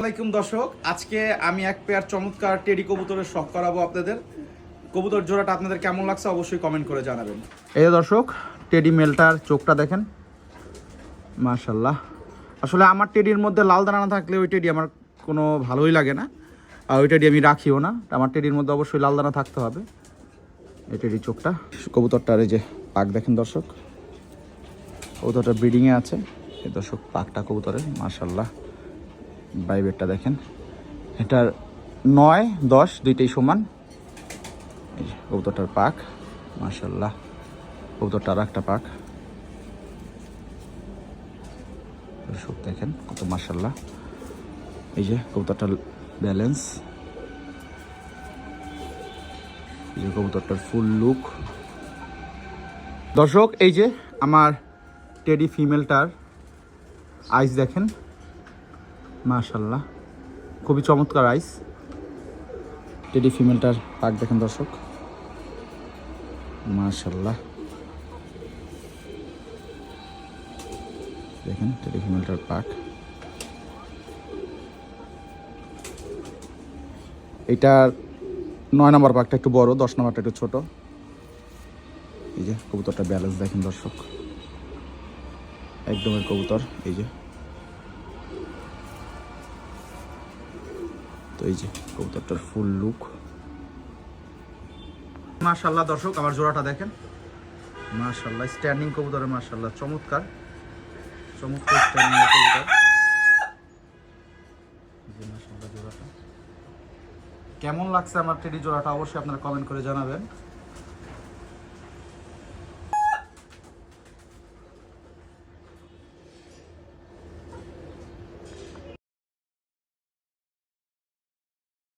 আসসালামাইকুম দর্শক, আজকে আমি এক পেয়ার চমৎকার টেডি কবুতরের শখ করাবো আপনাদের। কবুতর জোড়াটা আপনাদের কেমন লাগছে অবশ্যই কমেন্ট করে জানাবেন। এই দর্শক, টেডি মেলটার চোখটা দেখেন, মাশাল্লাহ। আসলে আমার টেডির মধ্যে লাল দানা না থাকলে ওই টেডি আমার কোনো ভালোই লাগে না, আর ওই টেডি আমি রাখিও না। আমার টেডির মধ্যে অবশ্যই লাল দানা থাকতে হবে। এই টেডির চোখটা, কবুতরটার এই যে পাক দেখেন দর্শক, কবুতরটা ব্রিডিংয়ে আছে। এই দর্শক পাকটা কবুতরের মাশাল্লাহ। বাইবেটটা দেখেন, এটার 9-10 দুইটাই সমান। এই যে কবুতরটার পাক মাশাল্লাহ, কবুতরটার একটা পাক দর্শক দেখেন কত মাশাল্লাহ। এই যে কবুতরটার ব্যালেন্স, এই যে কবুতরটার ফুল লুক দর্শক। এই যে আমার টেডি ফিমেলটার আইস দেখেন মাশাল্লাহ, খুবই চমৎকার আইস। টেডি ফিমেলটার পাক দেখেন দর্শক মাশাল্লাহ, দেখেন টেডি ফিমেলটার পাক। এইটার 9 নম্বর পাকটা একটু বড়, 10 নম্বরটা একটু ছোট। এই যে কবুতরটা ব্যালেন্স দেখেন দর্শক, একদমের কবুতর। এই যে তো এই যে কবুতরটার ফুল লুক মাশাল্লাহ দর্শক। আমার জোড়াটা দেখেন মাশাল্লাহ, স্ট্যান্ডিং কবুতরের মাশাল্লাহ, চমৎকার চমৎকার স্ট্যান্ডিং কবুতর। যে মাশাল্লাহ জোড়াটা কেমন লাগছে আমার টেডি জোড়াটা অবশ্যই আপনারা কমেন্ট করে জানাবেন।